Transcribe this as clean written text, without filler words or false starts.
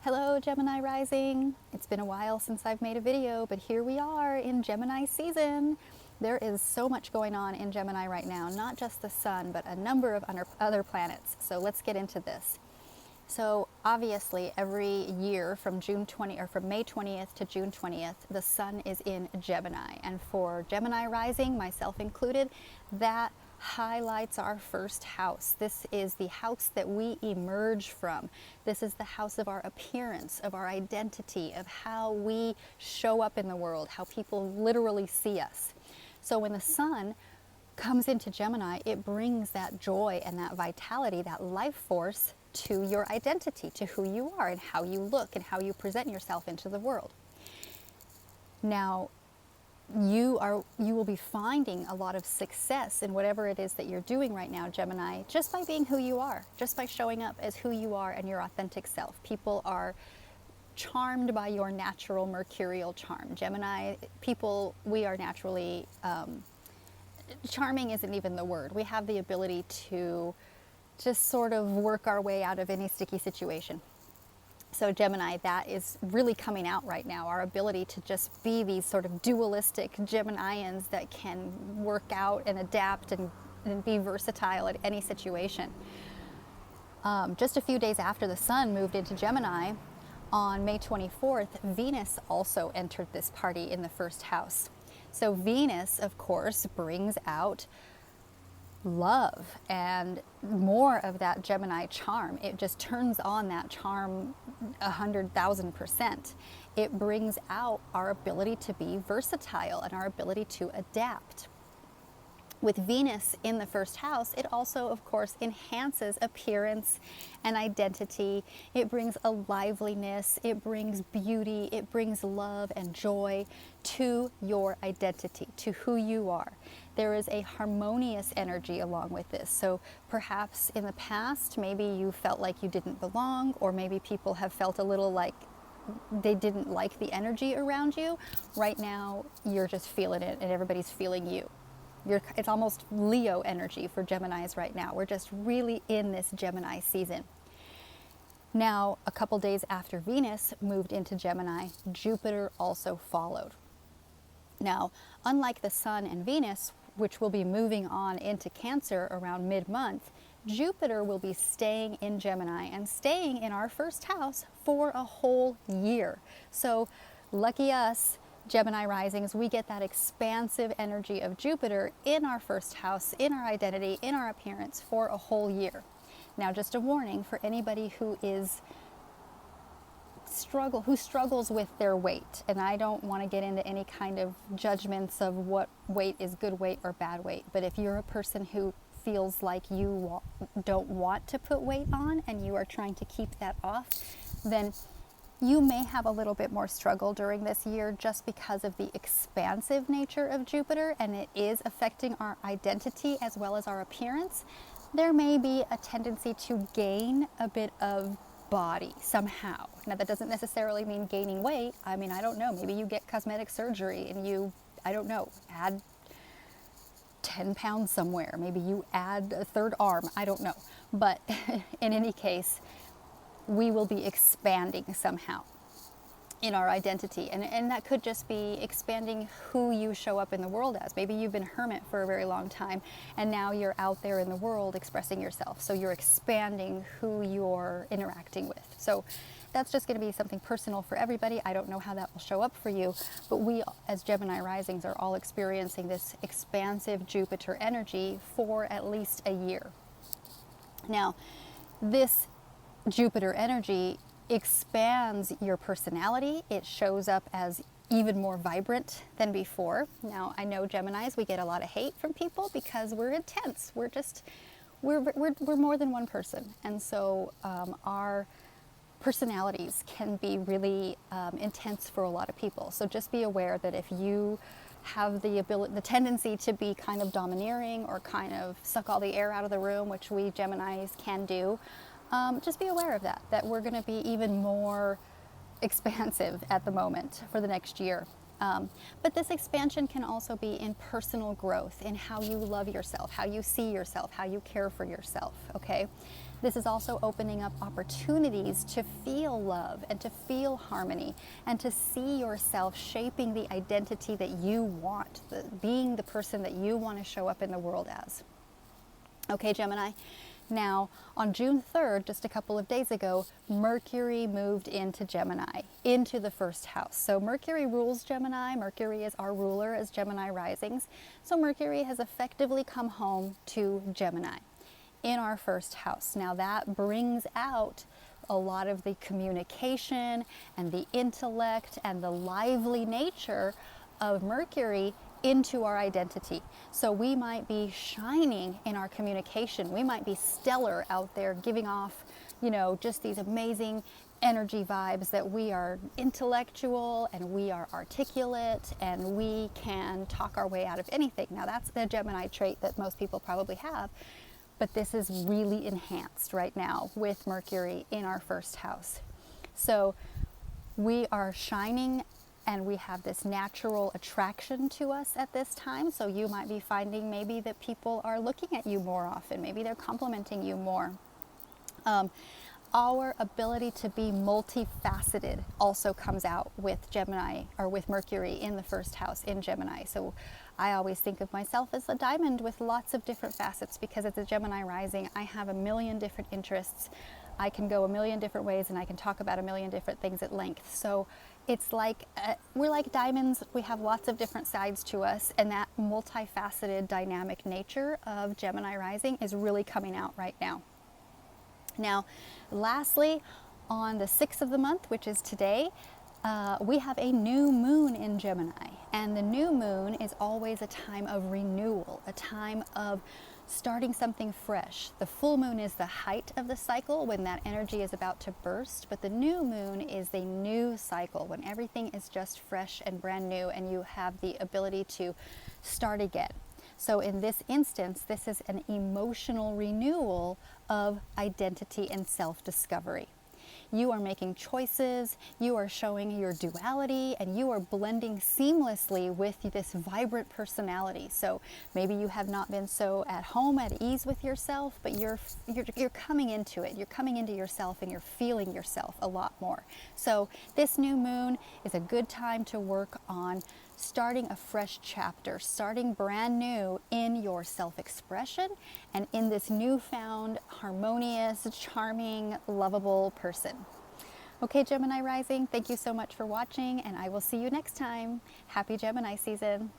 Hello Gemini rising. It's been a while since I've made a video, but here we are in Gemini season. There is so much going on in Gemini right now, not just the sun, but a number of other planets. So let's get into this. So obviously every year from May 20th to June 20th, the sun is in Gemini. And for Gemini rising, myself included, that highlights our first house. This is the house that we emerge from. This is the house of our appearance, of our identity, of how we show up in the world, how people literally see us. So when the sun comes into Gemini, it brings that joy and that vitality, that life force to your identity, to who you are and how you look and how you present yourself into the world. Now, you will be finding a lot of success in whatever it is that you're doing right now, Gemini, just by being who you are, just by showing up as who you are and your authentic self. People are charmed by your natural mercurial charm. Gemini people, we are naturally, charming isn't even the word. We have the ability to just sort of work our way out of any sticky situation. So Gemini, that is really coming out right now, our ability to just be these sort of dualistic Geminians that can work out and adapt and be versatile at any situation. Just a few days after the sun moved into Gemini, on May 24th, Venus also entered this party in the first house. So Venus, of course, brings out love and more of that Gemini charm. It just turns on that charm 100,000%. It brings out our ability to be versatile and our ability to adapt. With Venus in the first house, it also, of course, enhances appearance and identity. It brings a liveliness, it brings beauty, it brings love and joy to your identity, to who you are. There is a harmonious energy along with this. So perhaps in the past, maybe you felt like you didn't belong, or maybe people have felt a little like they didn't like the energy around you. Right now, you're just feeling it and everybody's feeling you. It's almost Leo energy for Geminis right now. We're just really in this Gemini season. Now, a couple days after Venus moved into Gemini, Jupiter also followed. Now, unlike the Sun and Venus, which will be moving on into Cancer around mid-month, Jupiter will be staying in Gemini and staying in our first house for a whole year. So, lucky us, Gemini risings, we get that expansive energy of Jupiter in our first house, in our identity, in our appearance for a whole year. Now, just a warning for anybody who struggles with their weight, and I don't want to get into any kind of judgments of what weight is good weight or bad weight, but if you're a person who feels like you don't want to put weight on and you are trying to keep that off, then you may have a little bit more struggle during this year just because of the expansive nature of Jupiter, and it is affecting our identity as well as our appearance. There may be a tendency to gain a bit of body somehow. Now, that doesn't necessarily mean gaining weight. I mean, I don't know. Maybe you get cosmetic surgery and you, I don't know, add 10 pounds somewhere. Maybe you add a third arm. I don't know. But in any case, we will be expanding somehow in our identity. And that could just be expanding who you show up in the world as. Maybe you've been a hermit for a very long time, and now you're out there in the world expressing yourself. So you're expanding who you're interacting with. So that's just going to be something personal for everybody. I don't know how that will show up for you, but we as Gemini risings are all experiencing this expansive Jupiter energy for at least a year. Now, this Jupiter energy expands your personality. It shows up as even more vibrant than before. Now, I know Geminis, we get a lot of hate from people because we're intense. We're more than one person. And so our personalities can be really intense for a lot of people. So just be aware that if you have the tendency to be kind of domineering or kind of suck all the air out of the room, which we Geminis can do, just be aware of that we're going to be even more expansive at the moment for the next year. But this expansion can also be in personal growth, in how you love yourself, how you see yourself, how you care for yourself, okay? This is also opening up opportunities to feel love and to feel harmony and to see yourself shaping the identity that you want, being the person that you want to show up in the world as. Okay, Gemini. Now, on June 3rd, just a couple of days ago, Mercury moved into Gemini, into the first house. So Mercury rules Gemini. Mercury is our ruler as Gemini risings. So Mercury has effectively come home to Gemini in our first house. Now that brings out a lot of the communication and the intellect and the lively nature of Mercury into our identity. So we might be shining in our communication. We might be stellar out there giving off, just these amazing energy vibes that we are intellectual and we are articulate and we can talk our way out of anything. Now that's the Gemini trait that most people probably have, but this is really enhanced right now with Mercury in our first house. So we are shining and we have this natural attraction to us at this time. So you might be finding maybe that people are looking at you more often. Maybe they're complimenting you more. Our ability to be multifaceted also comes out with Gemini, or with Mercury in the first house in Gemini. So I always think of myself as a diamond with lots of different facets, because as a Gemini rising, I have a million different interests. I can go a million different ways and I can talk about a million different things at length. So it's like, we're like diamonds. We have lots of different sides to us, and that multifaceted dynamic nature of Gemini rising is really coming out right now. Now, lastly, on the 6th of the month, which is today, we have a new moon in Gemini. And the new moon is always a time of renewal, a time of starting something fresh. The full moon is the height of the cycle, when that energy is about to burst, but the new moon is the new cycle, when everything is just fresh and brand new and you have the ability to start again. So in this instance, this is an emotional renewal of identity and self-discovery. You are making choices, you are showing your duality, and you are blending seamlessly with this vibrant personality. So maybe you have not been so at home, at ease with yourself, but you're coming into it. You're coming into yourself and you're feeling yourself a lot more. So this new moon is a good time to work on starting a fresh chapter, starting brand new in your self-expression and in this newfound, harmonious, charming, lovable person. Okay, Gemini rising, thank you so much for watching, and I will see you next time. Happy Gemini season.